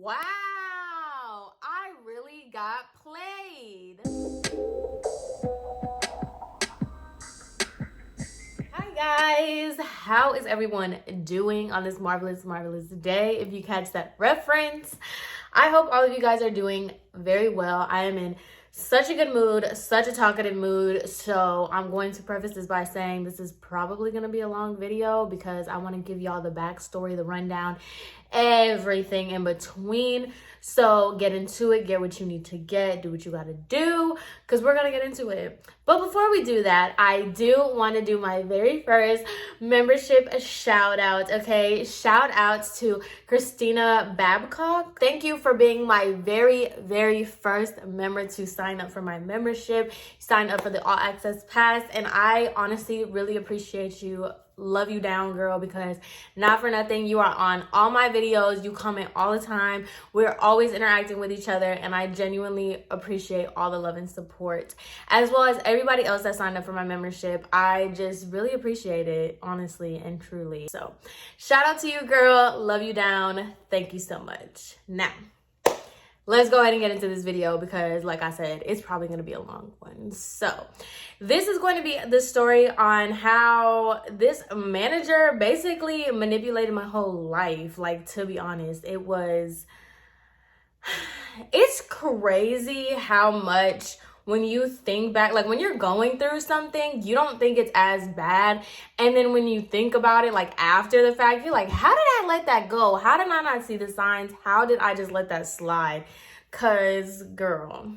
Wow, I really got played. Hi guys, how is everyone doing on this marvelous day? If you catch that reference, I hope all of you guys are doing very well. I am in such a good mood, such a talkative mood. So I'm going to preface this by saying this is probably going to be a long video because I want to give y'all the backstory, the rundown, everything in between. So get into it, get what you need to get, do what you got to do, because we're going to get into it. But before we do that, I do want to do my very first membership shout out, okay? Shout outs to Christina Babcock. Thank you for being my very first member to sign up for my membership, sign up for the All Access Pass, and I honestly really appreciate you. Love you down, girl, because not for nothing, you are on all my videos, you comment all the time, we're always interacting with each other, and I genuinely appreciate all the love and support, as well as everybody else that signed up for my membership. I just really appreciate it, honestly and truly. So shout out to you, girl. Love you down. Thank you so much. Now let's go ahead and get into this video because, like I said, it's probably going to be a long one. So this is going to be the story on how this manager basically manipulated my whole life. Like, to be honest, it's crazy how much, when you think back, like when you're going through something, you don't think it's as bad. And then when you think about it, like after the fact, you're like, how did I let that go? How did I not see the signs? How did I just let that slide? Cause girl.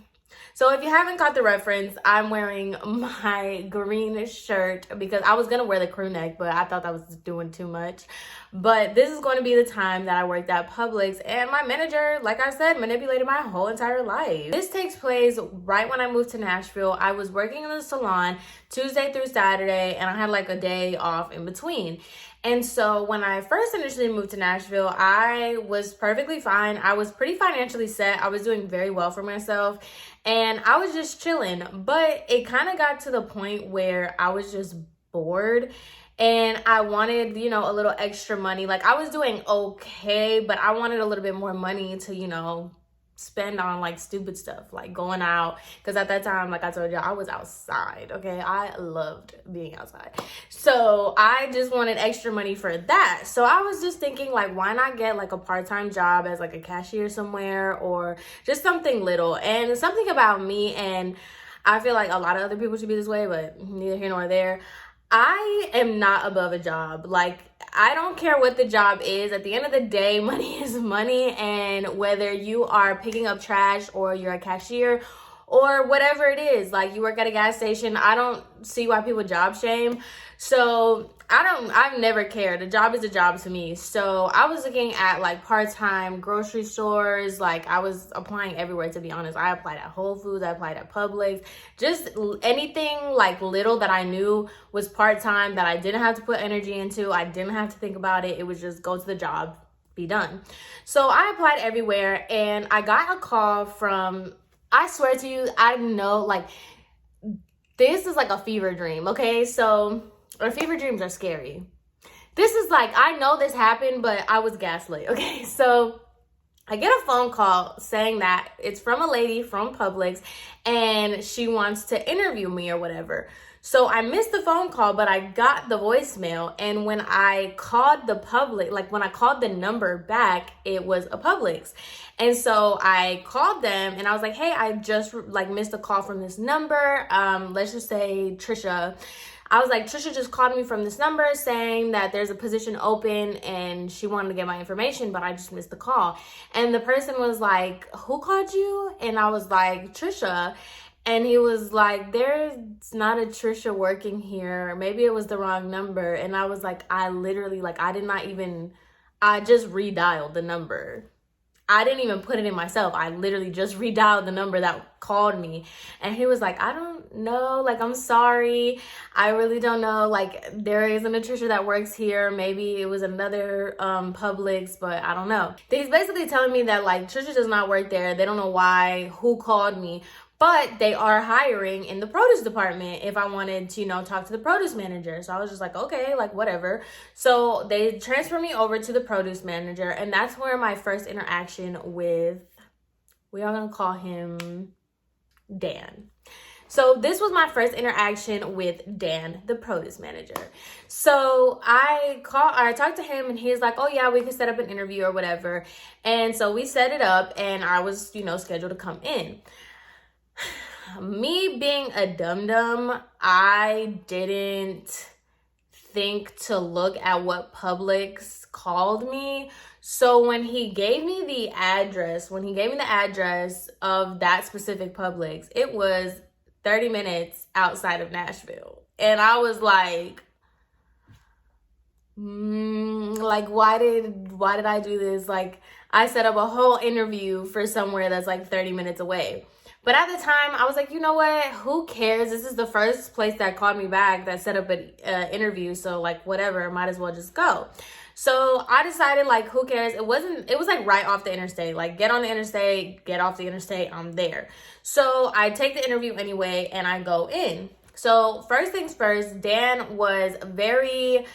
So if you haven't caught the reference, I'm wearing my green shirt because I was going to wear the crew neck, but I thought that was doing too much. But this is going to be the time that I worked at Publix, and my manager, like I said, manipulated my whole entire life. This takes place right when I moved to Nashville. I was working in the salon Tuesday through Saturday, and I had like a day off in between. And so when I first initially moved to Nashville, I was perfectly fine. I was pretty financially set. I was doing very well for myself, and I was just chilling. But it kind of got to the point where I was just bored and I wanted, a little extra money. Like, I was doing okay, but I wanted a little bit more money to, spend on like stupid stuff, like going out, because at that time, like I told you, I was outside. Okay, I loved being outside, so I just wanted extra money for that. So I was just thinking, like, why not get like a part-time job as like a cashier somewhere, or just something little. And something about me, and I feel like a lot of other people should be this way, but neither here nor there, I am not above a job. Like, I don't care what the job is. At the end of the day, money is money. And whether you are picking up trash or you're a cashier or whatever it is, like you work at a gas station, I don't see why people job shame. So I've never cared. A job is a job to me. So I was looking at like part-time grocery stores. Like, I was applying everywhere, to be honest. I applied at Whole Foods, I applied at Publix, just anything like little that I knew was part-time, that I didn't have to put energy into. I didn't have to think about it. It was just go to the job, be done. So I applied everywhere, and I got a call from, I swear to you, I know, like, this is like a fever dream, okay? So, or fever dreams are scary. This is like, I know this happened, but I was gaslit, okay? So I get a phone call saying that it's from a lady from Publix, and she wants to interview me or whatever. So I missed the phone call, but I got the voicemail. And when I called the when I called the number back, it was a Publix. And so I called them and I was like, hey, I just like missed a call from this number. Let's just say Trisha. I was like, Trisha just called me from this number saying that there's a position open and she wanted to get my information, but I just missed the call. And the person was like, who called you? And I was like, Trisha. And he was like, there's not a Trisha working here. Maybe it was the wrong number. And I was like, I just redialed the number. I didn't even put it in myself. I literally just redialed the number that called me. And he was like, I don't know. Like, I'm sorry. I really don't know. Like, there isn't a Trisha that works here. Maybe it was another Publix, but I don't know. He's basically telling me that, like, Trisha does not work there. They don't know why, who called me. But they are hiring in the produce department if I wanted to, talk to the produce manager. So I was just like, okay, like whatever. So they transferred me over to the produce manager. And that's where my first interaction with, we are going to call him Dan. So this was my first interaction with Dan, the produce manager. So I talked to him and he's like, oh yeah, we could set up an interview or whatever. And so we set it up and I was, scheduled to come in. Me being a dum-dum, I didn't think to look at what Publix called me. So when he gave me the address of that specific Publix, it was 30 minutes outside of Nashville. And I was like, why did I do this? Like, I set up a whole interview for somewhere that's like 30 minutes away. But at the time, I was like, you know what? Who cares? This is the first place that called me back that set up an interview. So like, whatever, might as well just go. So I decided, like, who cares? It was like right off the interstate. Like, get on the interstate, get off the interstate, I'm there. So I take the interview anyway and I go in. So first things first, Dan was very,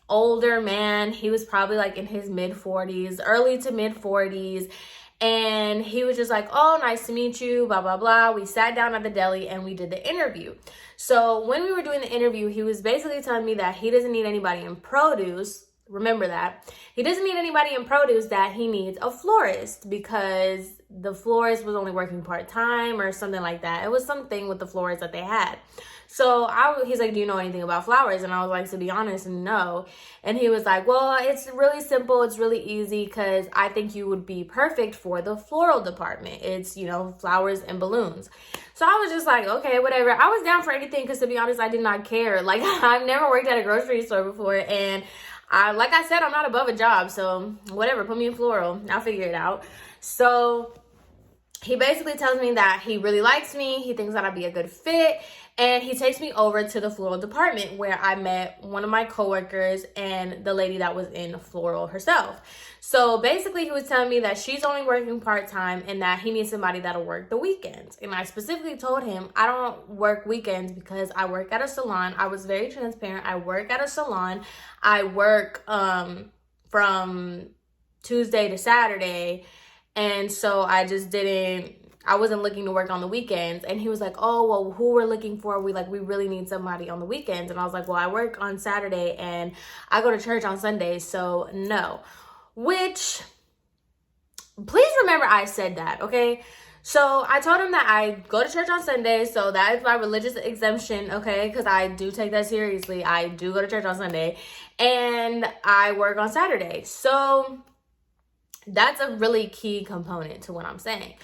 older man. He was probably like in his mid-40s, early to mid-40s. And he was just like, oh, nice to meet you, blah, blah, blah. We sat down at the deli and we did the interview. So when we were doing the interview, he was basically telling me that he doesn't need anybody in produce. Remember that. He doesn't need anybody in produce, that he needs a florist because the florist was only working part-time or something like that. It was something with the florist that they had. So he's like, do you know anything about flowers? And I was like, to be honest, no. And he was like, well, it's really simple. It's really easy because I think you would be perfect for the floral department. It's, flowers and balloons. So I was just like, okay, whatever. I was down for anything because, to be honest, I did not care. Like, I've never worked at a grocery store before. And like I said, I'm not above a job. So whatever, put me in floral. I'll figure it out. So he basically tells me that he really likes me. He thinks that I'd be a good fit. And he takes me over to the floral department where I met one of my coworkers and the lady that was in floral herself. So basically he was telling me that she's only working part-time and that he needs somebody that'll work the weekends. And I specifically told him I don't work weekends because I work at a salon. I was very transparent. I work at a salon. I work from Tuesday to Saturday. And so I wasn't looking to work on the weekends. And he was like, oh, well, who we're looking for, we really need somebody on the weekends. And I was like, well, I work on Saturday and I go to church on Sunday, so no. Which, please remember I said that, okay? So I told him that I go to church on Sunday, so that is my religious exemption, okay? Because I do take that seriously. I do go to church on Sunday and I work on Saturday. So that's a really key component to what I'm saying.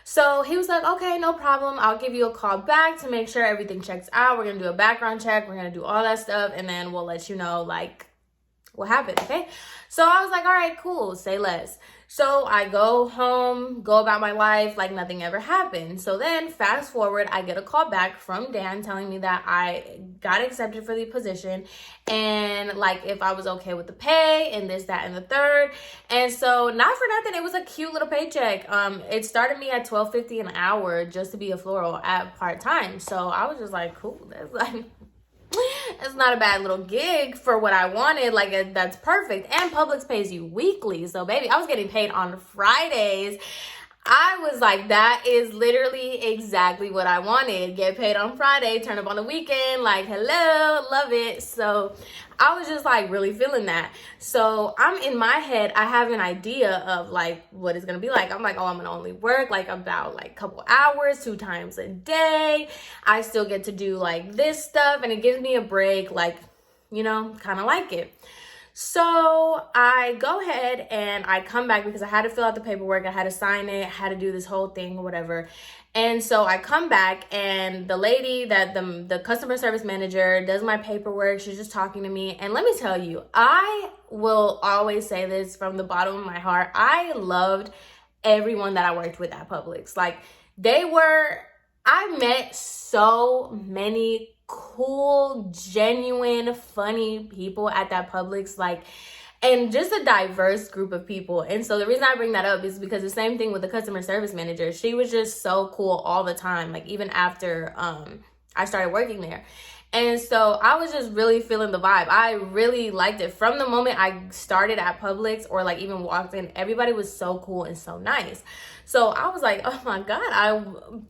So he was like, okay, no problem. I'll give you a call back to make sure everything checks out. We're going to do a background check. We're going to do all that stuff. And then we'll let you know, like, what happened, okay? So I was like, all right, cool. Say less. So I go home, go about my life like nothing ever happened. So then fast forward, I get a call back from Dan telling me that I got accepted for the position and like if I was okay with the pay and this, that, and the third. And so not for nothing, it was a cute little paycheck. It started me at $12.50 an hour just to be a floral at part-time. So I was just like, cool, that's like... it's not a bad little gig for what I wanted. Like, that's perfect. And Publix pays you weekly. So, baby, I was getting paid on Fridays. I was like, that is literally exactly what I wanted. Get paid on Friday, turn up on the weekend. Like, hello, love it. So, I was just like really feeling that. So, I'm in my head, I have an idea of like what it's going to be like. I'm like, oh, I'm going to only work like about like a couple hours, 2 times a day. I still get to do like this stuff and it gives me a break, like, kind of like it. So I go ahead and I come back because I had to fill out the paperwork. I had to sign it, had to do this whole thing or whatever. And so I come back and the lady that the customer service manager does my paperwork. She's just talking to me. And let me tell you, I will always say this from the bottom of my heart. I loved everyone that I worked with at Publix. Like I met so many cool, genuine, funny people at that Publix. Like and just a diverse group of people. And so the reason I bring that up is because the same thing with the customer service manager. She was just so cool all the time, like even after I started working there. And so I was just really feeling the vibe. I really liked it. From the moment I started at Publix or like even walked in, everybody was so cool and so nice. So I was like, oh my God, I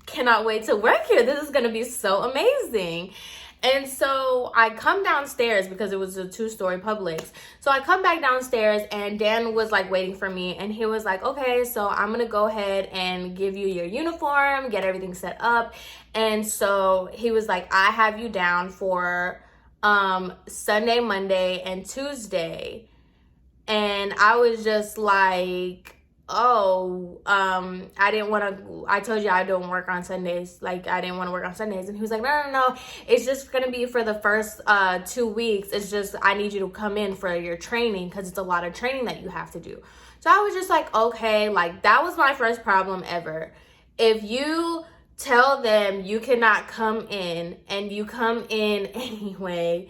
cannot wait to work here. This is going to be so amazing. And so I come downstairs because it was a 2-story Publix. So I come back downstairs and Dan was like waiting for me, and he was like, okay, so I'm going to go ahead and give you your uniform, get everything set up. And so he was like, I have you down for Sunday, Monday, and Tuesday. And I was just like, oh, I told you I don't work on Sundays. Like, I didn't want to work on Sundays. And he was like, no. It's just going to be for the first 2 weeks. It's just, I need you to come in for your training because it's a lot of training that you have to do. So I was just like, okay, like that was my first problem ever. If you tell them you cannot come in and you come in anyway,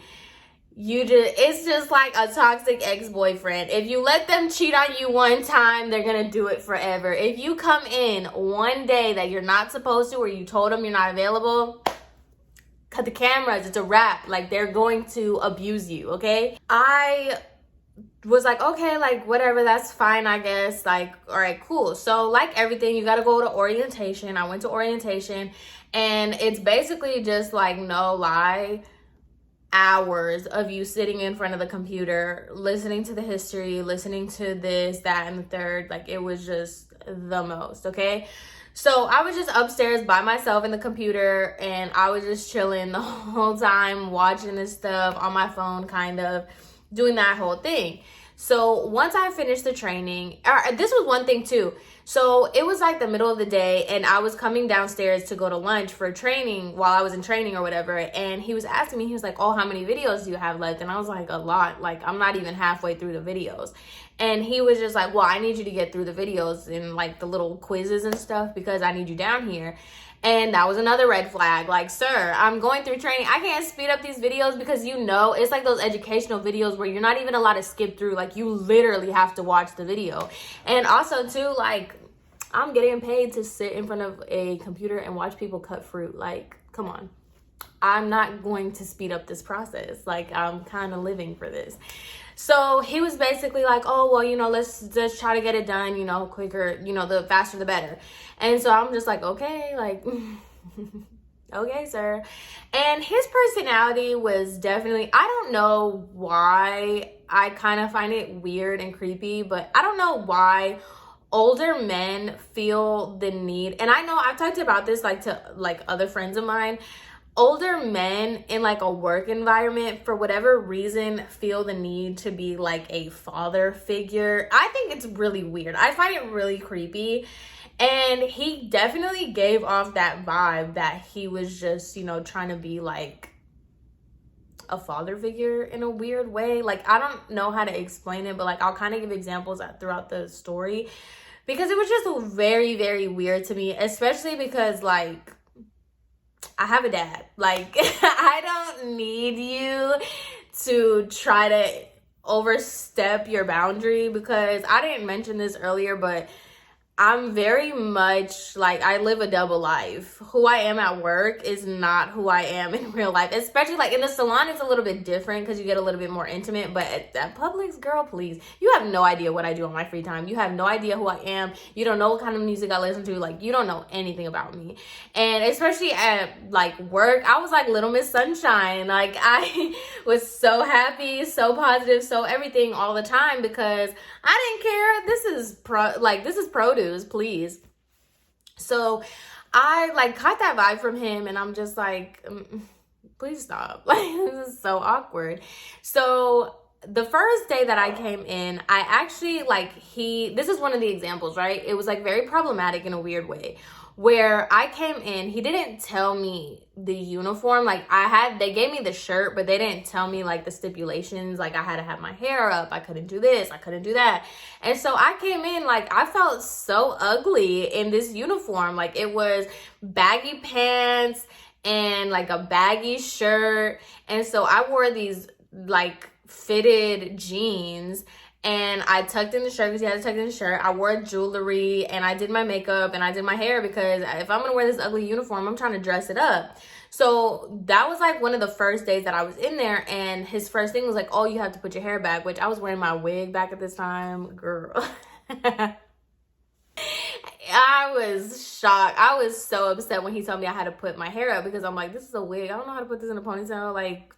it's just like a toxic ex-boyfriend. If you let them cheat on you one time, they're gonna do it forever. If you come in one day that you're not supposed to, or you told them you're not available, cut the cameras, it's a wrap. Like, they're going to abuse you, okay? I was like, okay, like whatever, that's fine, I guess. Like, all right, cool. So like everything, you gotta go to orientation. I went to orientation, and it's basically just like, no lie, hours of you sitting in front of the computer, listening to the history, listening to this, that, and the third. Like, it was just the most, okay? So I was just upstairs by myself in the computer, and I was just chilling the whole time, watching this stuff on my phone, kind of doing that whole thing. So once I finished the training, this was one thing too. So it was like the middle of the day, and I was coming downstairs to go to lunch for training while I was in training or whatever. And he was asking me, he was like, oh, how many videos do you have left? And I was like, a lot. Like, I'm not even halfway through the videos. And he was just like, well, I need you to get through the videos and like the little quizzes and stuff because I need you down here. And that was another red flag. Like, sir, I'm going through training. I can't speed up these videos because, you know, it's like those educational videos where you're not even allowed to skip through. Like, you literally have to watch the video. And also, too, like, I'm getting paid to sit in front of a computer and watch people cut fruit. Like, come on. I'm not going to speed up this process. Like, I'm kind of living for this. So he was basically like, oh, well, you know, let's just try to get it done, you know, quicker, you know, the faster the better. And so I'm just like, okay, like, okay, sir. And his personality was definitely, I don't know why, I kind of find it weird and creepy, but I don't know why older men feel the need. And I know I've talked about this like to like other friends of mine. Older men in like a work environment, for whatever reason, feel the need to be like a father figure. I think it's really weird. I find it really creepy. And he definitely gave off that vibe that he was just, you know, trying to be like a father figure in a weird way. Like, I don't know how to explain it, but like I'll kind of give examples throughout the story because it was just very, very weird to me, especially because like I have a dad. Like, I don't need you to try to overstep your boundary, because I didn't mention this earlier, but I'm very much like, I live a double life. Who I am at work is not who I am in real life. Especially like in the salon, it's a little bit different because you get a little bit more intimate. But at Publix, girl, please. You have no idea what I do on my free time. You have no idea who I am. You don't know what kind of music I listen to. Like, you don't know anything about me. And especially at like work, I was like Little Miss Sunshine. Like, I was so happy, so positive, so everything all the time because I didn't care. This is produce. Please. So I like caught that vibe from him, and I'm just like, please stop. Like, this is so awkward. So the first day that I came in, I actually this is one of the examples, right? It was like very problematic in a weird way, where I came in, he didn't tell me the uniform. Like, they gave me the shirt, but they didn't tell me like the stipulations. Like, I had to have my hair up. I couldn't do this. I couldn't do that. And so I came in, like, I felt so ugly in this uniform. Like, it was baggy pants and like a baggy shirt. And so I wore these like fitted jeans. And I tucked in the shirt because he had to tuck in the shirt. I wore jewelry and I did my makeup and I did my hair because if I'm gonna wear this ugly uniform, I'm trying to dress it up. So that was like one of the first days that I was in there, and his first thing was like, oh, you have to put your hair back, which I was wearing my wig back at this time, girl. I was shocked. I was so upset when he told me I had to put my hair up because I'm like, this is a wig. I don't know how to put this in a ponytail. Like,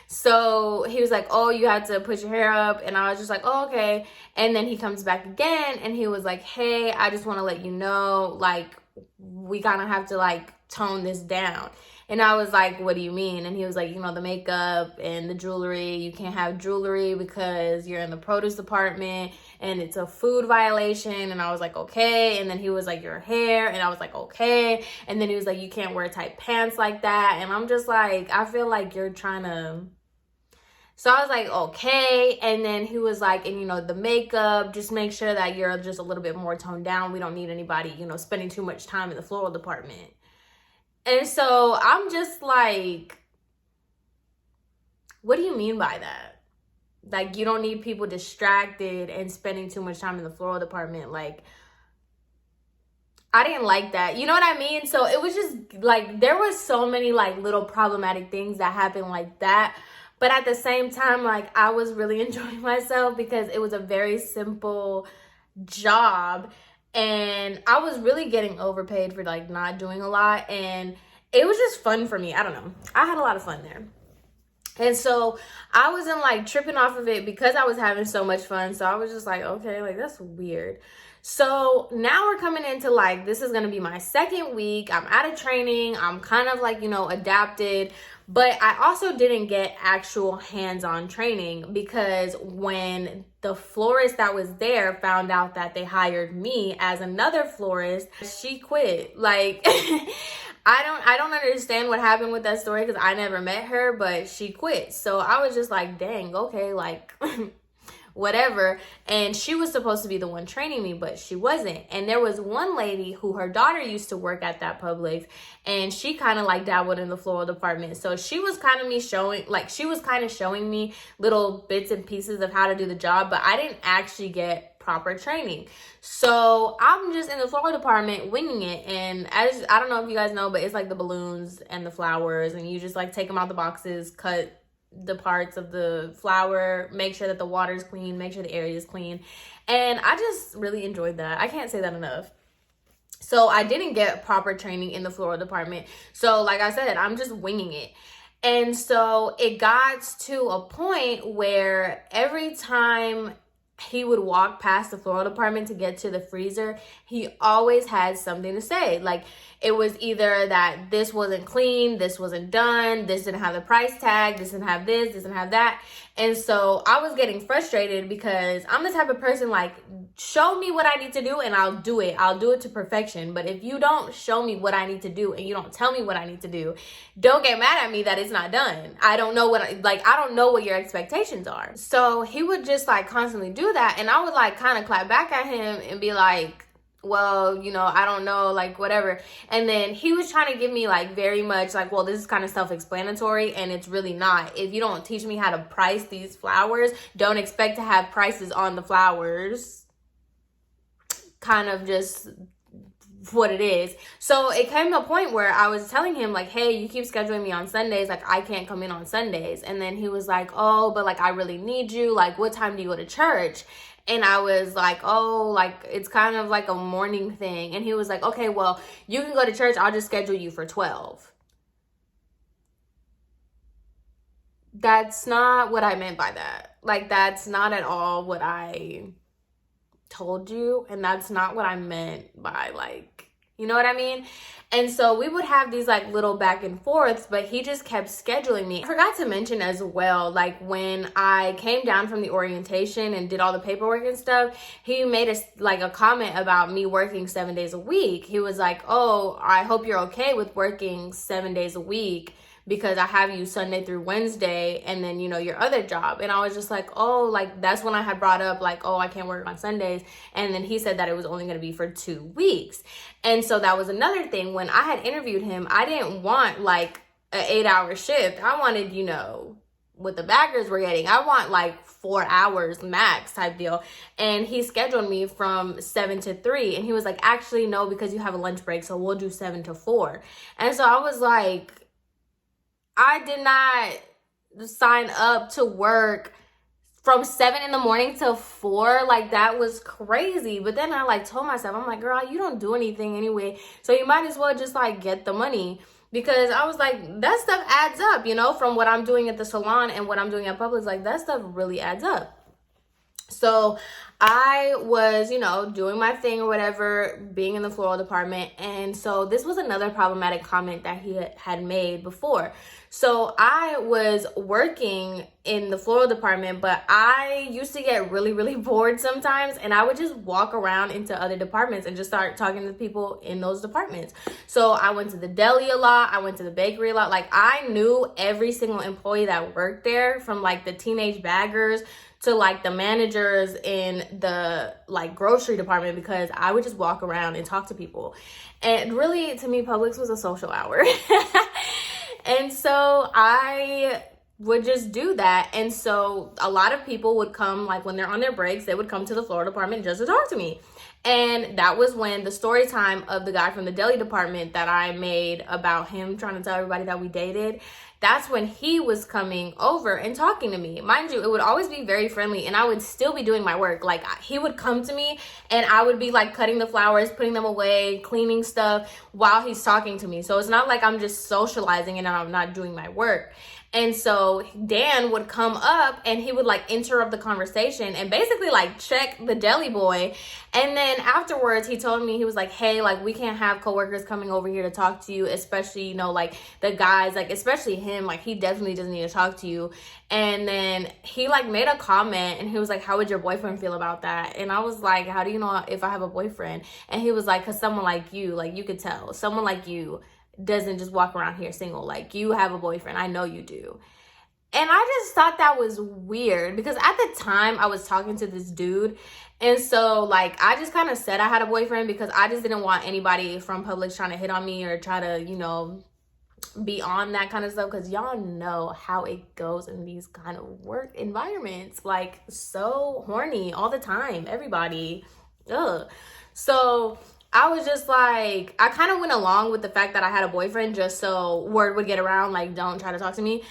so he was like, oh, you had to put your hair up. And I was just like, oh, okay. And then he comes back again and he was like, hey, I just want to let you know, like, we kind of have to like tone this down. And I was like, what do you mean? And he was like, you know, the makeup and the jewelry, you can't have jewelry because you're in the produce department and it's a food violation. And I was like, okay. And then he was like, your hair. And I was like, okay. And then he was like, you can't wear tight pants like that. And I'm just like, I feel like you're trying to. So I was like, okay. And then he was like, and you know, the makeup, just make sure that you're just a little bit more toned down. We don't need anybody, you know, spending too much time in the floral department. And so I'm just like, what do you mean by that? Like, you don't need people distracted and spending too much time in the floral department. Like, I didn't like that. You know what I mean? So it was just like, there was so many like little problematic things that happened like that. But at the same time, like, I was really enjoying myself because it was a very simple job. And I was really getting overpaid for like not doing a lot. And it was just fun for me. I don't know. I had a lot of fun there. And so I wasn't like tripping off of it because I was having so much fun. So I was just like, okay, like that's weird. So now we're coming into like, this is going to be my second week. I'm out of training. I'm kind of like, you know, adapted. But I also didn't get actual hands-on training because when the florist that was there found out that they hired me as another florist, she quit. Like, I don't understand what happened with that story because I never met her, but she quit. So I was just like, dang, okay, like whatever. And she was supposed to be the one training me, but she wasn't. And there was one lady who her daughter used to work at that Publix, and she kind of like dabbled in the floral department. So she was kind of showing me little bits and pieces of how to do the job, but I didn't actually get proper training. So I'm just in the floral department winging it. And as I don't know if you guys know, but it's like the balloons and the flowers, and you just like take them out the boxes, cut the parts of the flower, make sure that the water is clean, make sure the area is clean. And I just really enjoyed that. I can't say that enough. So I didn't get proper training in the floral department. So like I said, I'm just winging it. And so it got to a point where every time he would walk past the floral department to get to the freezer, he always had something to say. Like, it was either that this wasn't clean, this wasn't done, this didn't have the price tag, this didn't have this didn't have that. And so I was getting frustrated because I'm the type of person like, show me what I need to do and I'll do it. I'll do it to perfection. But if you don't show me what I need to do and you don't tell me what I need to do, don't get mad at me that it's not done. I don't know I don't know what your expectations are. So he would just like constantly do that. And I would like kind of clap back at him and be like, well, you know, I don't know, like whatever. And then he was trying to give me like very much like, well, this is kind of self-explanatory, and it's really not. If you don't teach me how to price these flowers, don't expect to have prices on the flowers. Kind of just what it is. So it came to a point where I was telling him like, hey, you keep scheduling me on Sundays, like I can't come in on Sundays. And then he was like, oh, but like I really need you, like what time do you go to church? And I was like, oh, like it's kind of like a morning thing. And he was like, okay, well, you can go to church, I'll just schedule you for 12. That's not what I meant by that. Like, that's not at all what I told you, and that's not what I meant by like, you know what I mean? And so we would have these like little back and forths, but he just kept scheduling me. I forgot to mention as well, like when I came down from the orientation and did all the paperwork and stuff, he made a comment about me working 7 days a week. He was like, oh, I hope you're okay with working 7 days a week, because I have you Sunday through Wednesday and then, you know, your other job. And I was just like, oh, like that's when I had brought up like, oh, I can't work on Sundays. And then he said that it was only going to be for 2 weeks. And so that was another thing. When I had interviewed him, I didn't want like an 8-hour shift. I wanted, you know, what the baggers were getting. I want like 4 hours max type deal. And he scheduled me from 7 to 3. And he was like, actually, no, because you have a lunch break. So we'll do 7 to 4. And so I was like, I did not sign up to work from 7 in the morning till 4. Like, that was crazy. But then I like told myself, I'm like, girl, you don't do anything anyway, so you might as well just like get the money. Because I was like, that stuff adds up, you know, from what I'm doing at the salon and what I'm doing at Publix. Like, that stuff really adds up. So I was, you know, doing my thing or whatever, being in the floral department. And so this was another problematic comment that he had made before. So I was working in the floral department, but I used to get really, really bored sometimes. And I would just walk around into other departments and just start talking to people in those departments. So I went to the deli a lot. I went to the bakery a lot. Like, I knew every single employee that worked there, from like the teenage baggers to like the managers in the like grocery department, because I would just walk around and talk to people. And really, to me, Publix was a social hour. And so I would just do that. And so a lot of people would come, like when they're on their breaks, they would come to the floral department just to talk to me. And that was when the story time of the guy from the deli department that I made about him trying to tell everybody that we dated, that's when he was coming over and talking to me. Mind you, it would always be very friendly, and I would still be doing my work. Like, he would come to me and I would be like cutting the flowers, putting them away, cleaning stuff while he's talking to me. So it's not like I'm just socializing and I'm not doing my work. And so Dan would come up and he would like interrupt the conversation and basically like check the deli boy. And then afterwards he told me, he was like, hey, like, we can't have coworkers coming over here to talk to you, especially, you know, like the guys, like especially him, like he definitely doesn't need to talk to you. And then he like made a comment and he was like, how would your boyfriend feel about that? And I was like, how do you know if I have a boyfriend? And he was like, because someone like you could tell, someone like you doesn't just walk around here single. Like, you have a boyfriend. I know you do. And I just thought that was weird, because at the time I was talking to this dude. And so like, I just kind of said I had a boyfriend because I just didn't want anybody from Publix trying to hit on me or try to, you know, be on that kind of stuff. Because y'all know how it goes in these kind of work environments. Like, so horny all the time. Everybody. Ugh. So I was just like, I kind of went along with the fact that I had a boyfriend just so word would get around, like, don't try to talk to me.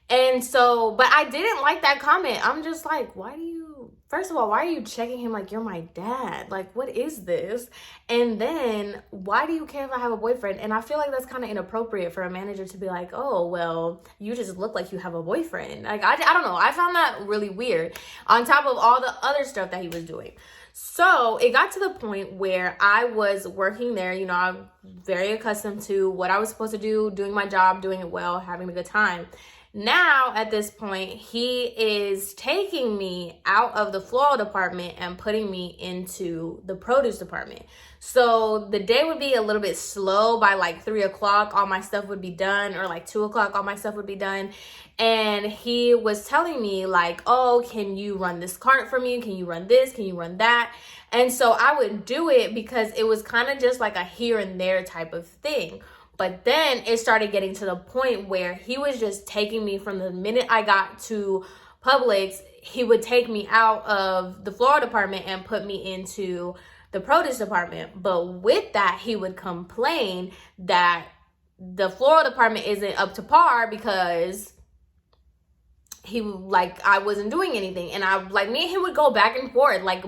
And so, but I didn't like that comment. I'm just like, first of all, why are you checking him like you're my dad? Like, what is this? And then, why do you care if I have a boyfriend? And I feel like that's kind of inappropriate for a manager to be like, oh, well, you just look like you have a boyfriend. Like, I don't know. I found that really weird, on top of all the other stuff that he was doing. So it got to the point where I was working there. You know, I'm very accustomed to what I was supposed to do, doing my job, doing it well, having a good time. Now, at this point, he is taking me out of the floral department and putting me into the produce department. So the day would be a little bit slow. By like 3 o'clock, all my stuff would be done, or like 2 o'clock, all my stuff would be done. And he was telling me like, oh, can you run this cart for me? Can you run this? Can you run that? And so I would do it because it was kind of just like a here and there type of thing. But then it started getting to the point where he was just taking me from the minute I got to Publix, he would take me out of the floral department and put me into the produce department. But with that, he would complain that the floral department isn't up to par because he like, I wasn't doing anything. And I like, me and him would go back and forth like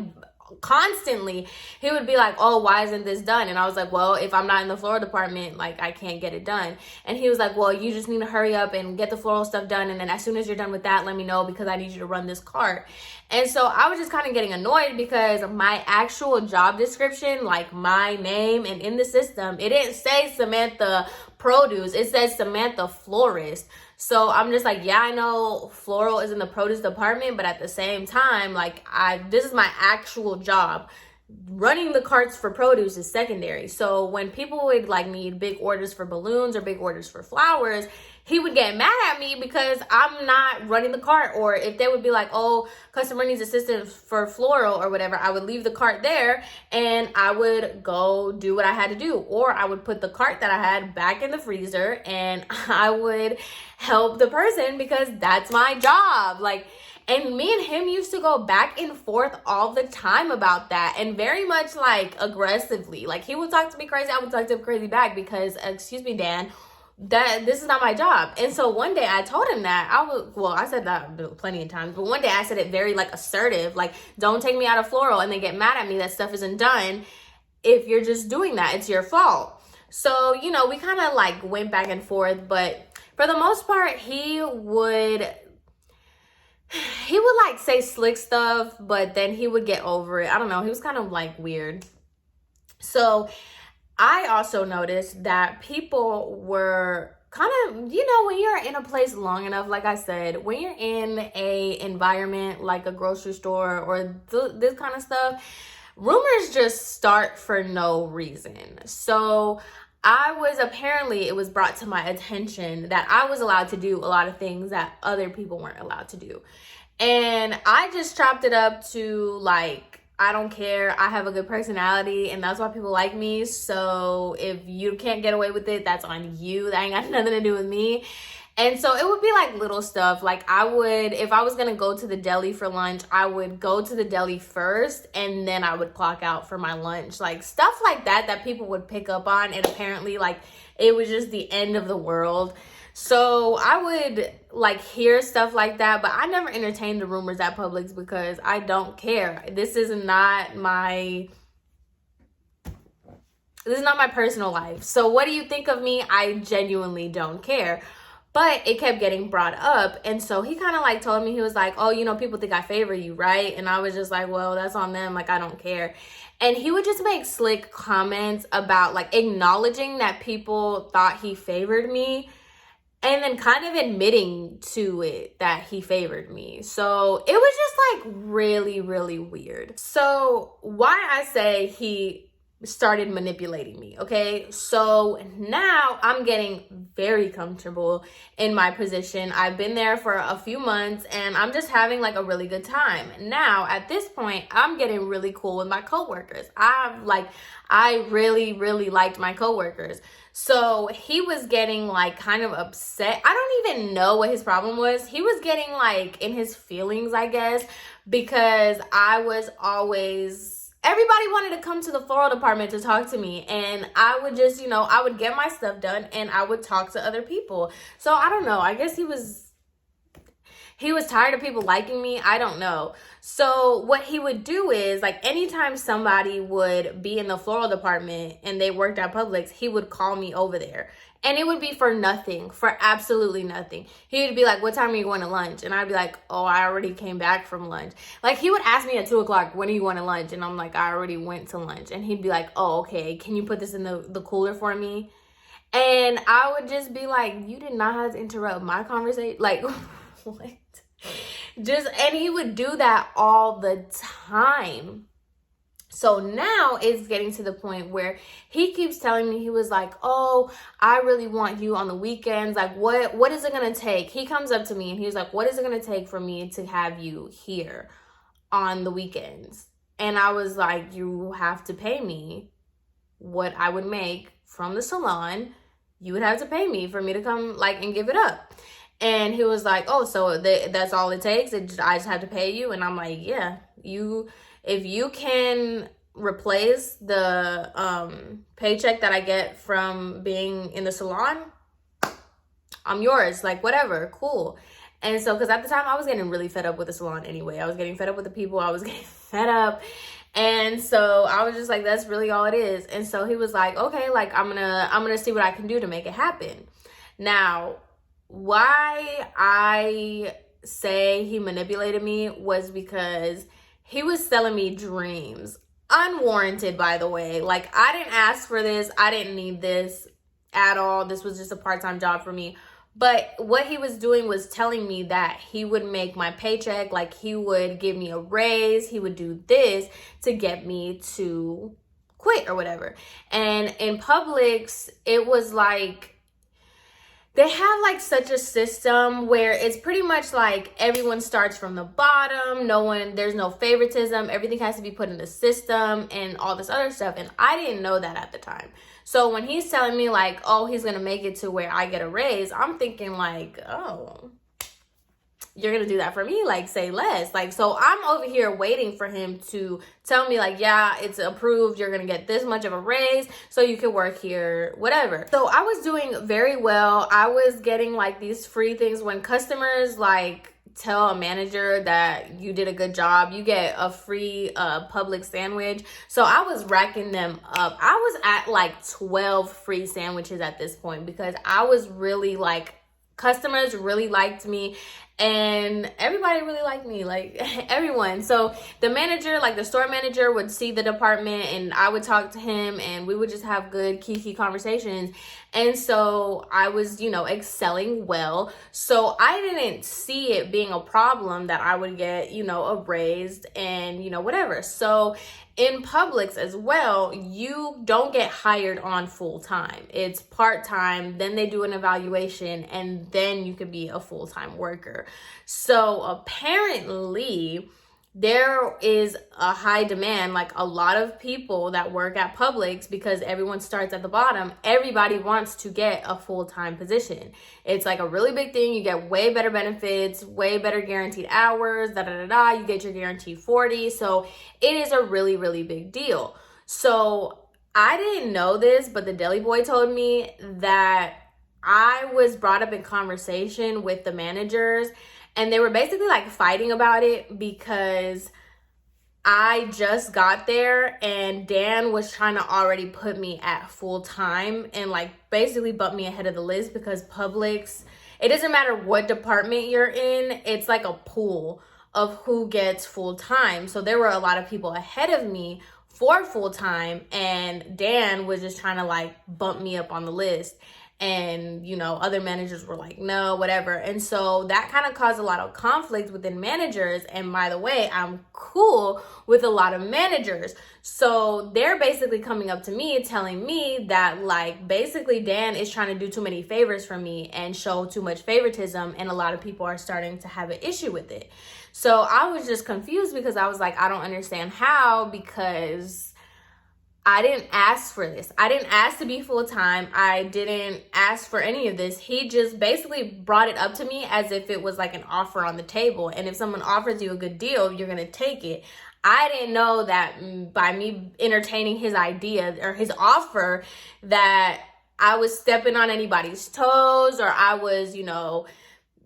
constantly. He would be like, oh, why isn't this done? And I was like, well, if I'm not in the floral department, like, I can't get it done. And he was like, well, you just need to hurry up and get the floral stuff done, and then as soon as you're done with that, let me know, because I need you to run this cart. And so I was just kind of getting annoyed because my actual job description, like my name and in the system, it didn't say Samantha Produce, it says Samantha Florist. So I'm just like, yeah, I know floral is in the produce department, but at the same time, like, this is my actual job. running the carts for produce is secondary. So when people would like need big orders for balloons or big orders for flowers, he would get mad at me because I'm not running the cart. Or if they would be like, oh, customer needs assistance for floral or whatever, I would leave the cart there and I would go do what I had to do. Or I would put the cart that I had back in the freezer and I would help the person because that's my job. Like, and me and him used to go back and forth all the time about that, and very much like aggressively. Like, he would talk to me crazy, I would talk to him crazy back because, excuse me, Dan, that this is not my job. And so one day I told him that I said that plenty of times, but one day I said it very like assertive, like, don't take me out of floral and then get mad at me that stuff isn't done. If you're just doing that, it's your fault. So, you know, we kind of like went back and forth, but for the most part, he would like say slick stuff, but then he would get over it. I don't know. He was kind of like weird. So I also noticed that people were kind of, you know, when you're in a place long enough, like I said, when you're in a environment like a grocery store or this kind of stuff, rumors just start for no reason. So it was brought to my attention that I was allowed to do a lot of things that other people weren't allowed to do. And I just chopped it up to like, I don't care. I have a good personality and that's why people like me. So if you can't get away with it, that's on you. That ain't got nothing to do with me. And so it would be like little stuff. Like if I was going to go to the deli for lunch, I would go to the deli first and then I would clock out for my lunch. Like stuff like that people would pick up on. And apparently like it was just the end of the world. So I would like hear stuff like that, but I never entertained the rumors at Publix because I don't care. This is not my personal life. So what do you think of me? I genuinely don't care. But it kept getting brought up. And so he kind of like told me, he was like, oh, you know, people think I favor you, right? And I was just like, well, that's on them. Like, I don't care. And he would just make slick comments about like acknowledging that people thought he favored me and then kind of admitting to it that he favored me. So it was just like really, really weird. So why I say he started manipulating me, okay? So now I'm getting very comfortable in my position. I've been there for a few months and I'm just having like a really good time. Now at this point, I'm getting really cool with my coworkers. I really, really liked my coworkers. So he was getting like kind of upset. I don't even know what his problem was. He was getting like in his feelings, I guess, because I was everybody wanted to come to the floral department to talk to me. And I would just, you know, I would get my stuff done and I would talk to other people. So I don't know. I guess he was tired of people liking me. I don't know. So what he would do is like anytime somebody would be in the floral department and they worked at Publix, he would call me over there. And it would be for nothing, for absolutely nothing. He would be like, what time are you going to lunch? And I'd be like, oh, I already came back from lunch. Like he would ask me at 2:00, when are you going to lunch? And I'm like, I already went to lunch. And he'd be like, oh, okay. Can you put this in the cooler for me? And I would just be like, you did not have to interrupt my conversation. Like, what? And he would do that all the time. So now it's getting to the point where he keeps telling me, he was like, oh, I really want you on the weekends. Like, what is it going to take? He comes up to me and he was like, what is it going to take for me to have you here on the weekends? And I was like, you have to pay me what I would make from the salon. You would have to pay me for me to come like and give it up. And he was like, oh, so that's all it takes? I just have to pay you? And I'm like, yeah, if you can replace the paycheck that I get from being in the salon, I'm yours. Like, whatever, cool. And so, because at the time I was getting really fed up with the salon anyway. I was getting fed up with the people. I was getting fed up. And so I was just like, that's really all it is. And so he was like, okay, like I'm gonna see what I can do to make it happen. Now, why I say he manipulated me was because he was selling me dreams. Unwarranted, by the way. Like, I didn't ask for this. I didn't need this at all. This was just a part-time job for me. But what he was doing was telling me that he would make my paycheck, like he would give me a raise, he would do this to get me to quit or whatever. And in Publix, it was like, they have like such a system where it's pretty much like everyone starts from the bottom. There's no favoritism. Everything has to be put in the system and all this other stuff. And I didn't know that at the time. So when he's telling me like, oh, he's going to make it to where I get a raise, I'm thinking like, oh, you're going to do that for me? Like, say less. Like, so I'm over here waiting for him to tell me like, yeah, it's approved. You're going to get this much of a raise so you can work here, whatever. So I was doing very well. I was getting like these free things when customers like tell a manager that you did a good job, you get a free Publix sandwich. So I was racking them up. I was at like 12 free sandwiches at this point because I was really like, customers really liked me and everybody really liked me, like everyone. So the manager, like the store manager, would see the department and I would talk to him and we would just have good kiki conversations. And so I was, excelling well. So I didn't see it being a problem that I would get, a raise and, whatever. So in Publix as well, you don't get hired on full time. It's part-time, then they do an evaluation, and then you could be a full-time worker. So apparently there is a high demand, like a lot of people that work at Publix, because everyone starts at the bottom. Everybody wants to get a full-time position. It's like a really big thing. You get way better benefits, way better guaranteed hours, you get your guaranteed 40. So it is a really, really big deal. So I didn't know this, but the deli boy told me that I was brought up in conversation with the managers and they were basically like fighting about it because I just got there and Dan was trying to already put me at full time and like basically bump me ahead of the list because Publix, it doesn't matter what department you're in, it's like a pool of who gets full time. So there were a lot of people ahead of me for full time and Dan was just trying to like bump me up on the list. And, other managers were like, no, whatever. And so that kind of caused a lot of conflict within managers. And by the way, I'm cool with a lot of managers. So they're basically coming up to me telling me that like basically Dan is trying to do too many favors for me and show too much favoritism. And a lot of people are starting to have an issue with it. So I was just confused because I was like, I don't understand how, because I didn't ask for this. I didn't ask to be full-time. I didn't ask for any of this. He just basically brought it up to me as if it was like an offer on the table. And if someone offers you a good deal, you're going to take it. I didn't know that by me entertaining his idea or his offer that I was stepping on anybody's toes or I was,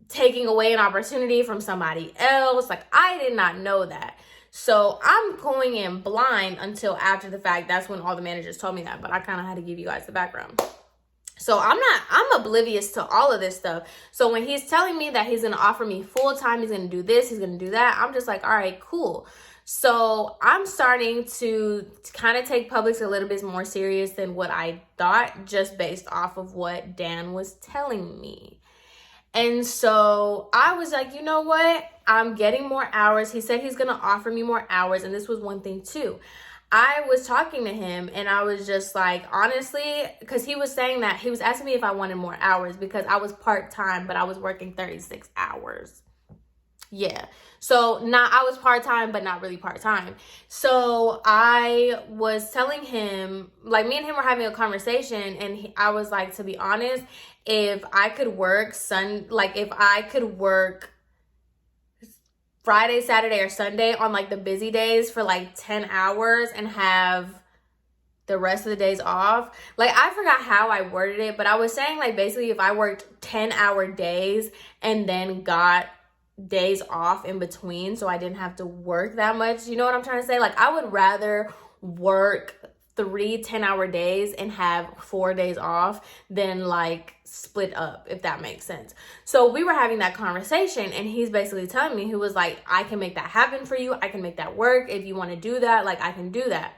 taking away an opportunity from somebody else. Like, I did not know that. So I'm going in blind until after the fact. That's when all the managers told me that, but I kind of had to give you guys the background. So I'm oblivious to all of this stuff. So when he's telling me that he's going to offer me full time, he's going to do this, he's going to do that, I'm just like, all right, cool. So I'm starting to kind of take Publix a little bit more serious than what I thought, just based off of what Dan was telling me. And so I was like, you know what? I'm getting more hours. He said he's going to offer me more hours. And this was one thing too. I was talking to him and I was just like, honestly, because he was saying that he was asking me if I wanted more hours because I was part-time, but I was working 36 hours. Yeah. So I was part-time, but not really part-time. So I was telling him, like me and him were having a conversation and I was like, to be honest, if I could work Friday, Saturday, or Sunday on like the busy days for like 10 hours and have the rest of the days off. Like, I forgot how I worded it, but I was saying like basically if I worked 10-hour days and then got days off in between so I didn't have to work that much. You know what I'm trying to say? Like, I would rather work 3 10-hour days and have 4 days off than like split up, if that makes sense. So we were having that conversation and he's basically telling me, he was like, I can make that happen for you. I can make that work. If you want to do that, like I can do that.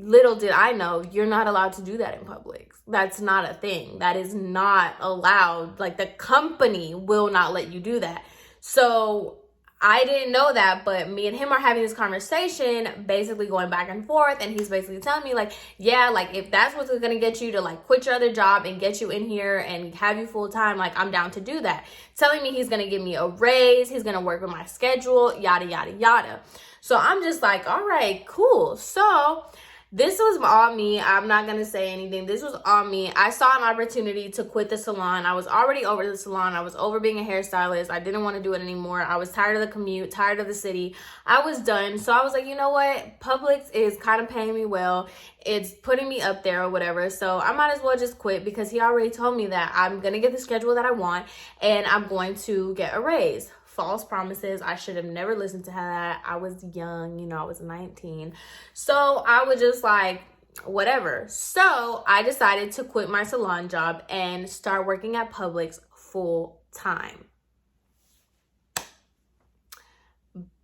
little did I know, you're not allowed to do that in public. That's not a thing. That is not allowed. Like, the company will not let you do that. So I didn't know that, but me and him are having this conversation, basically going back and forth, and he's basically telling me, like, yeah, like, if that's what's gonna get you to, like, quit your other job and get you in here and have you full time, like, I'm down to do that. Telling me he's gonna give me a raise, he's gonna work with my schedule, yada, yada, yada. So I'm just like, all right, cool. So this was all me. I'm not going to say anything. This was all me. I saw an opportunity to quit the salon. I was already over the salon. I was over being a hairstylist. I didn't want to do it anymore. I was tired of the commute, tired of the city. I was done. So I was like, you know what? Publix is kind of paying me well. It's putting me up there or whatever. So I might as well just quit, because he already told me that I'm going to get the schedule that I want and I'm going to get a raise. False promises. I should have never listened to that. I was young, you know, I was 19. So I was just like, whatever. So I decided to quit my salon job and start working at Publix full time.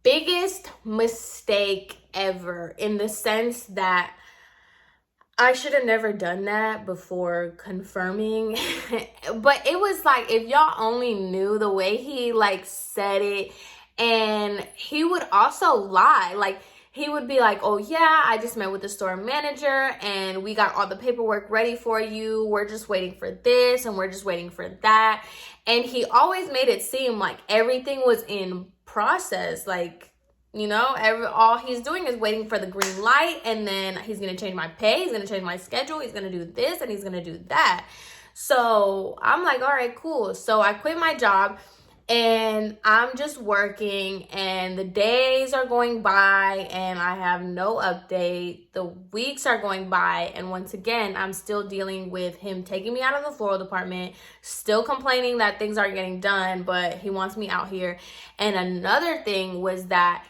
Biggest mistake ever, in the sense that I should have never done that before confirming. But it was like, if y'all only knew the way he like said it, and he would also lie. Like, he would be like, oh yeah, I just met with the store manager and we got all the paperwork ready for you. We're just waiting for this and we're just waiting for that. And he always made it seem like everything was in process. Like, you know, all he's doing is waiting for the green light, and then he's going to change my pay, he's going to change my schedule, he's going to do this, and he's going to do that. So I'm like, all right, cool. So I quit my job, and I'm just working, and the days are going by, and I have no update. The weeks are going by, and once again, I'm still dealing with him taking me out of the floral department, still complaining that things aren't getting done, but he wants me out here. And another thing was that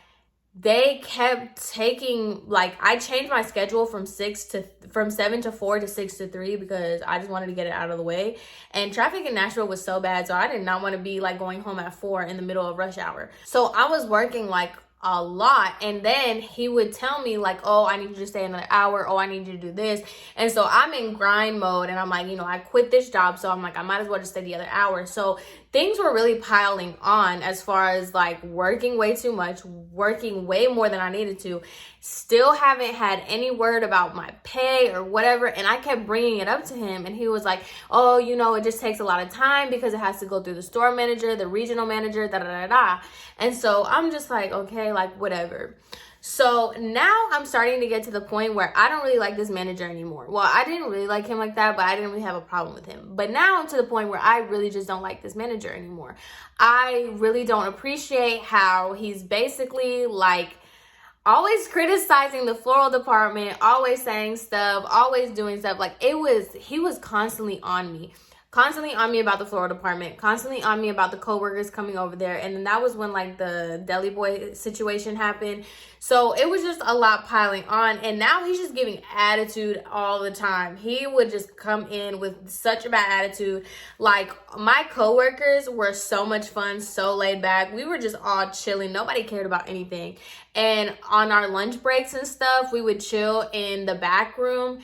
they kept taking, like, I changed my schedule from 7 to 4 to 6 to 3, because I just wanted to get it out of the way. And traffic in Nashville was so bad, so I did not want to be like going home at 4 in the middle of rush hour. So I was working like a lot, and then he would tell me like, oh, I need you to stay another hour, oh, I need you to do this. And so I'm in grind mode, and I'm like, you know, I quit this job, so I'm like, I might as well just stay the other hour. So things were really piling on, as far as like working way too much, working way more than I needed to. Still haven't had any word about my pay or whatever. And I kept bringing it up to him, and he was like, oh, you know, it just takes a lot of time because it has to go through the store manager, the regional manager, da da da da. And so I'm just like, okay, like whatever. So now I'm starting to get to the point where I don't really like this manager anymore. Well, I didn't really like him like that, but I didn't really have a problem with him. But now I'm to the point where I really just don't like this manager anymore. I really don't appreciate how he's basically like always criticizing the floral department, always saying stuff, always doing stuff. Like, he was constantly on me. Constantly on me about the floral department, constantly on me about the coworkers coming over there. And then that was when like the deli boy situation happened. So it was just a lot piling on. And now he's just giving attitude all the time. He would just come in with such a bad attitude. Like, my coworkers were so much fun, so laid back. We were just all chilling. Nobody cared about anything. And on our lunch breaks and stuff, we would chill in the back room.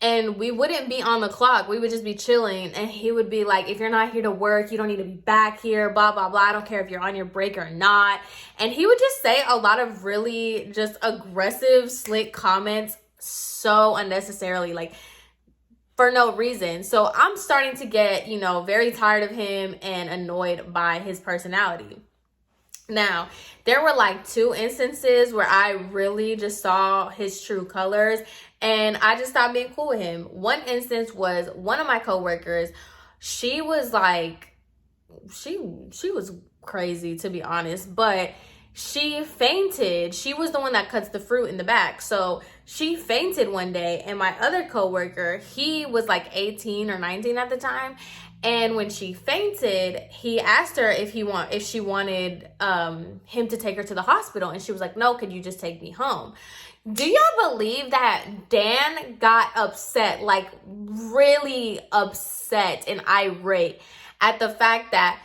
And we wouldn't be on the clock. We would just be chilling. And he would be like, if you're not here to work, you don't need to be back here, blah, blah, blah. I don't care if you're on your break or not. And he would just say a lot of really just aggressive, slick comments so unnecessarily, like for no reason. So I'm starting to get, you know, very tired of him and annoyed by his personality. Now, there were like 2 instances where I really just saw his true colors, and I just stopped being cool with him. One instance was one of my coworkers. She was like, she was crazy, to be honest, but she fainted. She was the one that cuts the fruit in the back. So she fainted one day, and my other coworker, he was like 18 or 19 at the time. And when she fainted, he asked her if she wanted him to take her to the hospital. And she was like, no, could you just take me home? Do y'all believe that Dan got upset, like really upset and irate at the fact that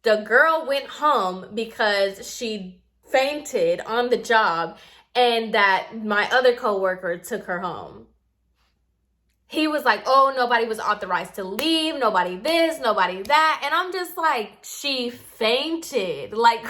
the girl went home because she fainted on the job, and that my other coworker took her home. He was like, oh, nobody was authorized to leave, nobody this, nobody that. And I'm just like, she fainted. Like,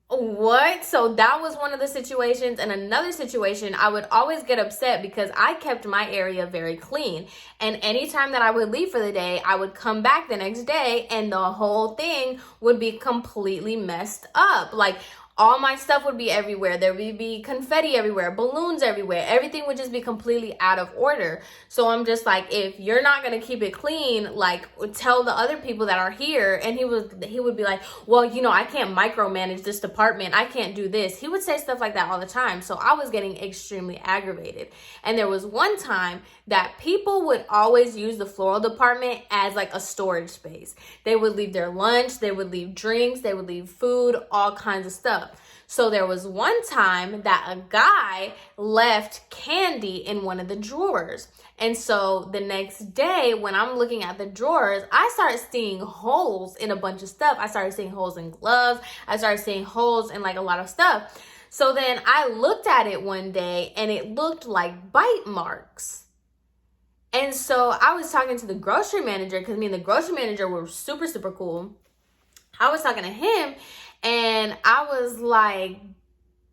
what? So that was one of the situations. And another situation, I would always get upset because I kept my area very clean. And anytime that I would leave for the day, I would come back the next day and the whole thing would be completely messed up. Like, all my stuff would be everywhere. There would be confetti everywhere, balloons everywhere. Everything would just be completely out of order. So I'm just like, if you're not going to keep it clean, like, tell the other people that are here. And he would be like, well, you know, I can't micromanage this department. I can't do this. He would say stuff like that all the time. So I was getting extremely aggravated. And there was one time that people would always use the floral department as like a storage space. They would leave their lunch, they would leave drinks, they would leave food, all kinds of stuff. So there was one time that a guy left candy in one of the drawers. And so the next day when I'm looking at the drawers, I started seeing holes in a bunch of stuff. I started seeing holes in gloves. I started seeing holes in like a lot of stuff. So then I looked at it one day and it looked like bite marks. And so I was talking to the grocery manager, because me and the grocery manager were super, super cool. I was talking to him and I was like,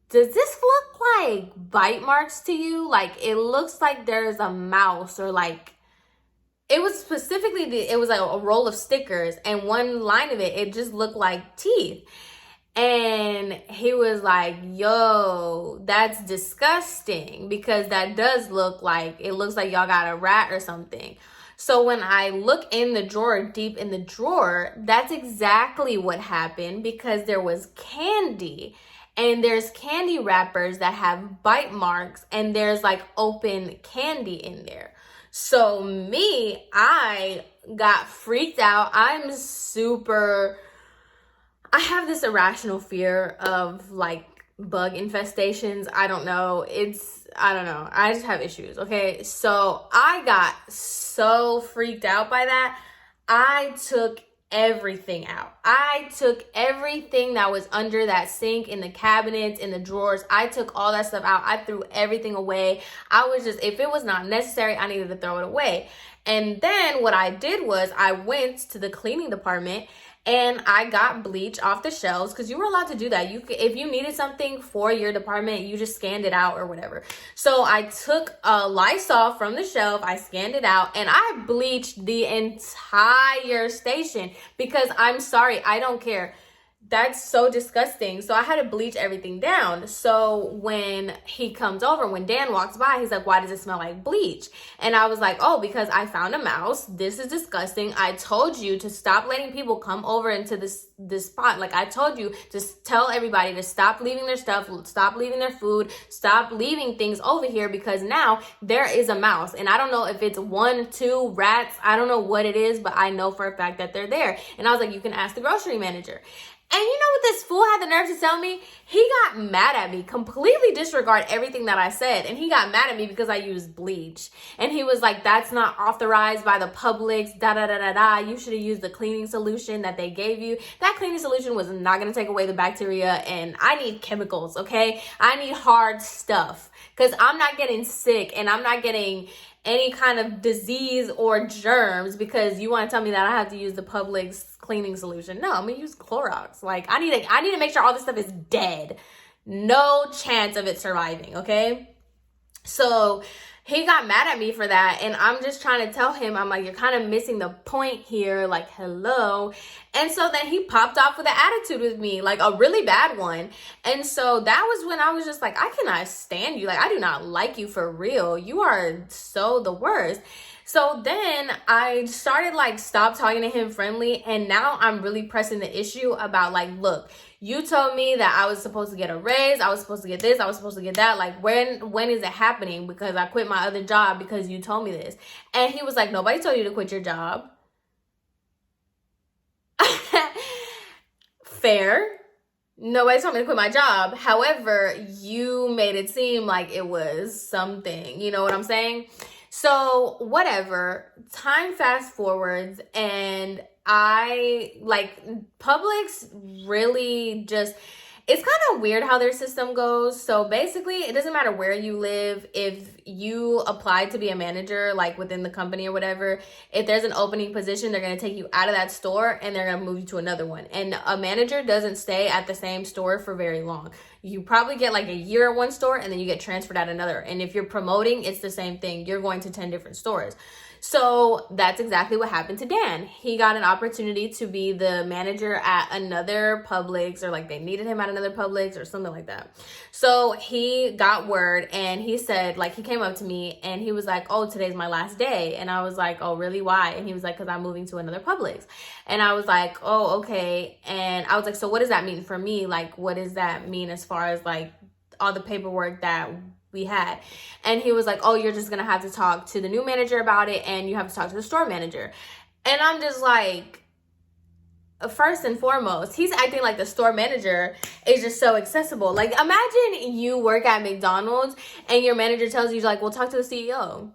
does this look like bite marks to you? Like, it looks like there's a mouse, or like, it was specifically, it was like a roll of stickers, and one line of it just looked like teeth. And he was like, yo, that's disgusting, because that does look like, it looks like y'all got a rat or something. So when I look in the drawer, deep in the drawer, that's exactly what happened, because there was candy, and there's candy wrappers that have bite marks, and there's like open candy in there. So me, I got freaked out. I have this irrational fear of like bug infestations. I don't know. I just have issues. Okay. So I got so freaked out by that. I took everything out. I took everything that was under that sink, in the cabinets, in the drawers. I took all that stuff out. I threw everything away. I was just, if it was not necessary, I needed to throw it away. And then what I did was I went to the cleaning department and I got bleach off the shelves, because you were allowed to do that. You could, if you needed something for your department, you just scanned it out or whatever. So I took a Lysol from the shelf, I scanned it out, and I bleached the entire station, because I'm sorry, I don't care. That's so disgusting. So I had to bleach everything down. So when he comes over, when Dan walks by, he's like, why does it smell like bleach? And I was like, oh, because I found a mouse. This is disgusting. I told you to stop letting people come over into this spot. Like, I told you to tell everybody to stop leaving their stuff, stop leaving their food, stop leaving things over here, because now there is a mouse. And I don't know if it's 1, 2 rats. I don't know what it is, but I know for a fact that they're there. And I was like, you can ask the grocery manager. And you know what this fool had the nerve to tell me? He got mad at me, completely disregard everything that I said. And he got mad at me because I used bleach. And he was like, that's not authorized by the Publix, da-da-da-da-da. You should have used the cleaning solution that they gave you. That cleaning solution was not going to take away the bacteria. And I need chemicals, okay? I need hard stuff, because I'm not getting sick and I'm not getting any kind of disease or germs because you want to tell me that I have to use the Publix cleaning solution. No, I'm gonna use Clorox. Like, I need to make sure all this stuff is dead. No chance of it surviving, okay? So he got mad at me for that, and I'm just trying to tell him, I'm like, you're kind of missing the point here, like, hello. And so then he popped off with an attitude with me, like a really bad one. And so that was when I was just like, I cannot stand you. Like, I do not like you for real. You are so the worst. So then I started like stop talking to him friendly, and now I'm really pressing the issue about like, look, you told me that I was supposed to get a raise, I was supposed to get this, I was supposed to get that. Like, when is it happening? Because I quit my other job because you told me this. And he was like, nobody told you to quit your job. Fair. Nobody told me to quit my job. However, you made it seem like it was something. You know what I'm saying? So whatever, time fast forwards, and I like Publix really just, It's kind of weird how their system goes. So basically, it doesn't matter where you live. If you apply to be a manager, like within the company or whatever, if there's an opening position, they're going to take you out of that store and they're going to move you to another one. And a manager doesn't stay at the same store for very long. You probably get like a year at one store and then you get transferred at another. And if you're promoting, it's the same thing. You're going to 10 different stores. So that's exactly what happened to Dan. He got an opportunity to be the manager at another Publix, or like they needed him at another Publix or something like that. So he got word and he said, like, he came up to me and he was like, oh, today's my last day. And I was like, oh, really? Why? And he was like, because I'm moving to another Publix. And I was like, oh, okay. And I was like, so what does that mean for me? Like, what does that mean as far as like all the paperwork that we had? And he was like, oh, you're just gonna have to talk to the new manager about it, and you have to talk to the store manager. And I'm just like, first and foremost, he's acting like the store manager is just so accessible. Like, imagine you work at McDonald's and your manager tells you, like, well, talk to the CEO.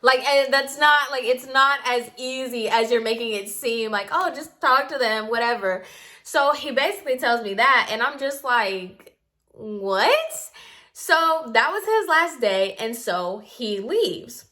Like, and that's not, like, it's not as easy as you're making it seem. Like, oh, just talk to them, whatever. So he basically tells me that, and I'm just like, what? So that was his last day, and so he leaves.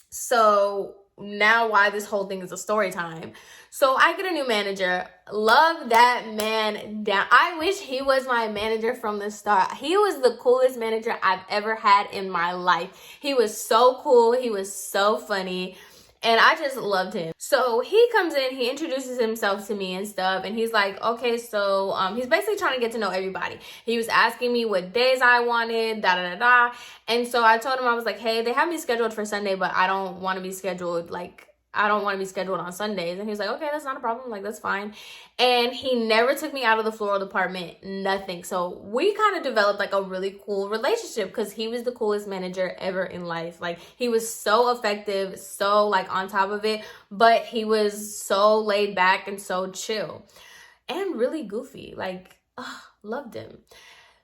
So now why this whole thing is a story time. So I get a new manager. Love that man down. I wish he was my manager from the start. He was the coolest manager I've ever had in my life. He was so cool. He was so funny. And I just loved him. So he comes in, he introduces himself to me and stuff. And he's like, okay, so he's basically trying to get to know everybody. He was asking me what days I wanted, da-da-da-da. And so I told him, I was like, hey, they have me scheduled for Sunday, but I don't want to be scheduled, like, I don't want to be scheduled on Sundays. And he was like, okay, that's not a problem. Like, that's fine. And he never took me out of the floral department, nothing. So we kind of developed like a really cool relationship because he was the coolest manager ever in life. Like, he was so effective, so like on top of it, but he was so laid back and so chill and really goofy. Like, loved him.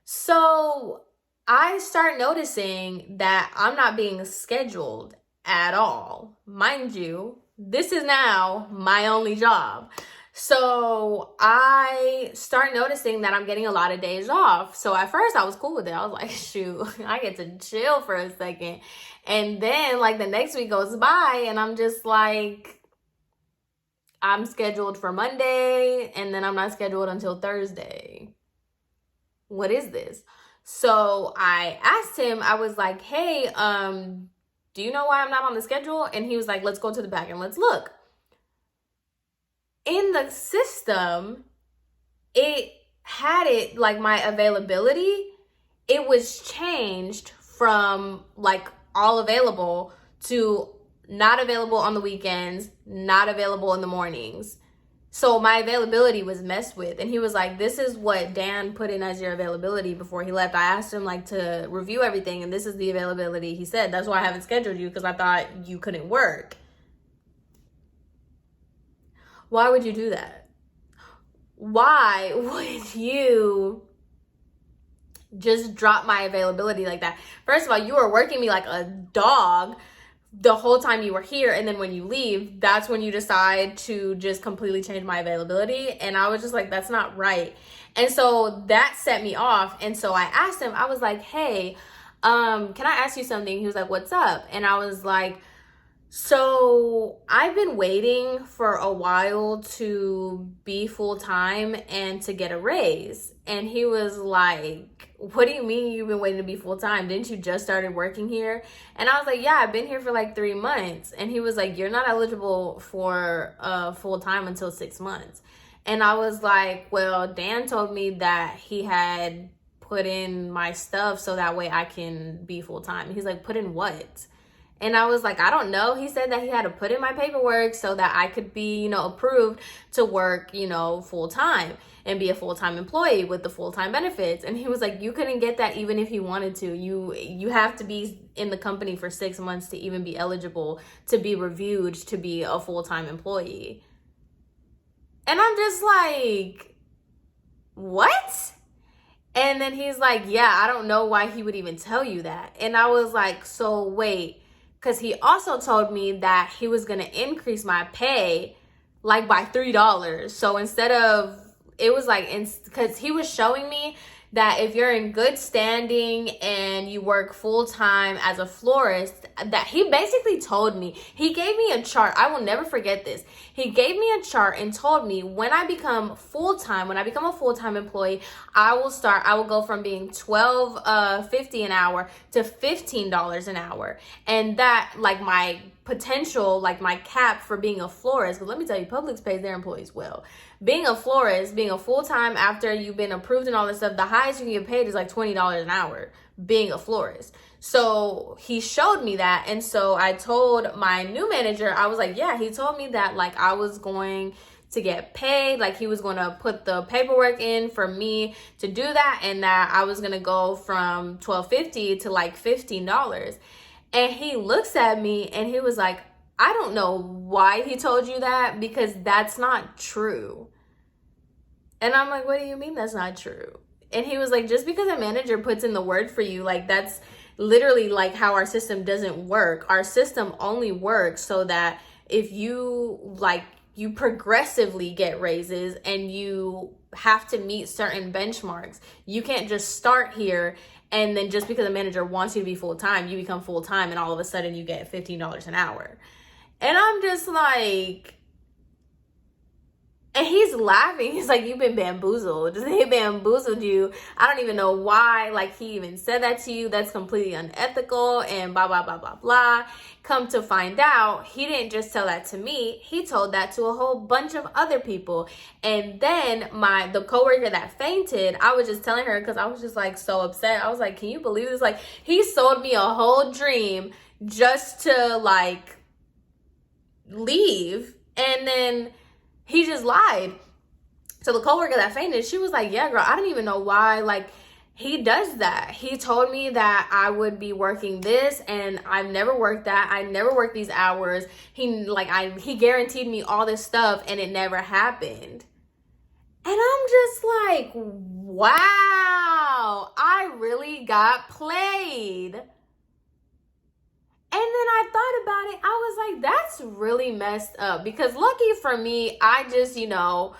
So I start noticing that I'm not being scheduled at all. Mind you, this is now my only job. So I start noticing that I'm getting a lot of days off. So at first I was cool with it. I was like, shoot, I get to chill for a second. And then like the next week goes by and I'm just like, I'm scheduled for Monday and then I'm not scheduled until Thursday. What is this? So I asked him, I was like, hey, do you know why I'm not on the schedule? And he was like, let's go to the back and let's look. In the system, it had it like my availability. It was changed from like all available to not available on the weekends, not available in the mornings. So my availability was messed with. And he was like, this is what Dan put in as your availability before he left. I asked him like to review everything and this is the availability he said. That's why I haven't scheduled you, because I thought you couldn't work. Why would you do that? Why would you just drop my availability like that? First of all, you were working me like a dog the whole time you were here, and then when you leave, that's when you decide to just completely change my availability. And I was just like, that's not right. And so that set me off. And so I asked him, I was like, hey, can I ask you something? He was like, what's up? And I was like, so I've been waiting for a while to be full-time and to get a raise. And he was like, what do you mean you've been waiting to be full-time? Didn't you just started working here? And I was like, yeah, I've been here for like 3 months. And he was like, you're not eligible for full-time until 6 months. And I was like, well, Dan told me that he had put in my stuff so that way I can be full-time. He's like, put in what? And I was like, I don't know. He said that he had to put in my paperwork so that I could be, approved to work, full-time and be a full-time employee with the full-time benefits. And he was like, you couldn't get that even if you wanted to. You have to be in the company for 6 months to even be eligible to be reviewed to be a full-time employee. And I'm just like, what? And then he's like, yeah, I don't know why he would even tell you that. And I was like, so wait. Because he also told me that he was going to increase my pay like by $3. So instead of it was like, because he was showing me that if you're in good standing and you work full-time as a florist, that he basically told me, he gave me a chart. I will never forget this. He gave me a chart and told me when I become full-time, when I become a full-time employee, I will go from being $12.50 an hour to $15 an hour. And that, like, my potential, like my cap for being a florist, because let me tell you, Publix pays their employees well. Being a florist, being a full-time after you've been approved and all this stuff, the highest you can get paid is like $20 an hour being a florist. So he showed me that. And so I told my new manager, I was like, yeah, he told me that like I was going to get paid, like he was going to put the paperwork in for me to do that, and that I was going to go from $12.50 to like $15. And he looks at me and he was like, I don't know why he told you that, because that's not true. And I'm like, what do you mean that's not true? And he was like, just because a manager puts in the word for you, like that's literally like how our system doesn't work. Our system only works so that if you you progressively get raises and you have to meet certain benchmarks. You can't just start here and then just because a manager wants you to be full-time, you become full-time and all of a sudden you get $15 an hour. And I'm just like, and he's laughing. He's like, you've been bamboozled. He bamboozled you. I don't even know why, like, he even said that to you. That's completely unethical and blah, blah, blah, blah, blah. Come to find out, he didn't just tell that to me. He told that to a whole bunch of other people. And then the coworker that fainted, I was just telling her because I was just, like, so upset. I was like, can you believe this? Like, he sold me a whole dream just to, like, leave. And then he just lied. So the coworker that fainted, she was like, yeah, girl, I don't even know why, like, he does that. He told me that I would be working this, and I've never worked that. I never worked these hours. He guaranteed me all this stuff, and it never happened. And I'm just like, wow, I really got played. And then I thought about it. I was like, that's really messed up. Because lucky for me, I just, I know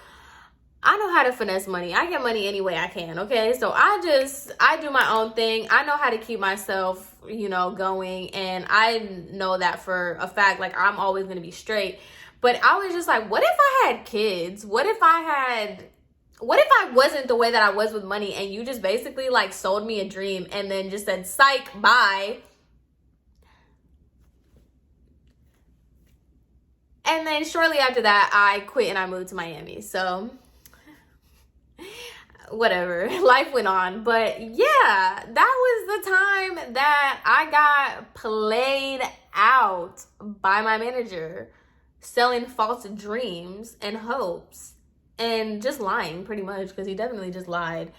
how to finesse money. I get money any way I can, okay? So I do my own thing. I know how to keep myself, going. And I know that for a fact, like, I'm always going to be straight. But I was just like, what if I had kids? What if I wasn't the way that I was with money and you just basically, like, sold me a dream and then just said, psych, bye. And then shortly after that, I quit and I moved to Miami. So whatever, life went on. But yeah, that was the time that I got played out by my manager, selling false dreams and hopes and just lying pretty much, because he definitely just lied.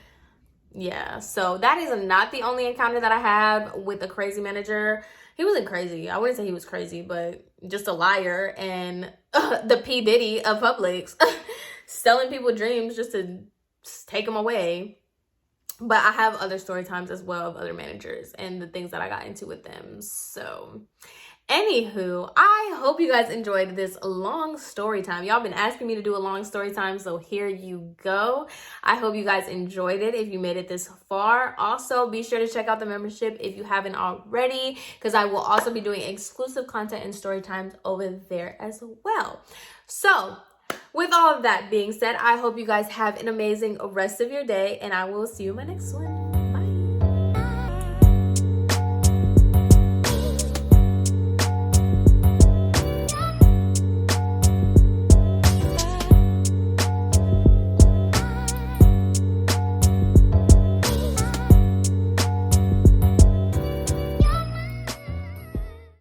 Yeah, so that is not the only encounter that I had with a crazy manager. He wasn't crazy. I wouldn't say he was crazy, but just a liar and the P. Diddy of Publix, selling people dreams just to take them away. But I have other story times as well of other managers and the things that I got into with them. So anywho, I hope you guys enjoyed this long story time. Y'all been asking me to do a long story time, so here you go. I hope you guys enjoyed it if you made it this far. Also, be sure to check out the membership if you haven't already, because I will also be doing exclusive content and story times over there as well. So with all of that being said, I hope you guys have an amazing rest of your day, and I will see you in my next one.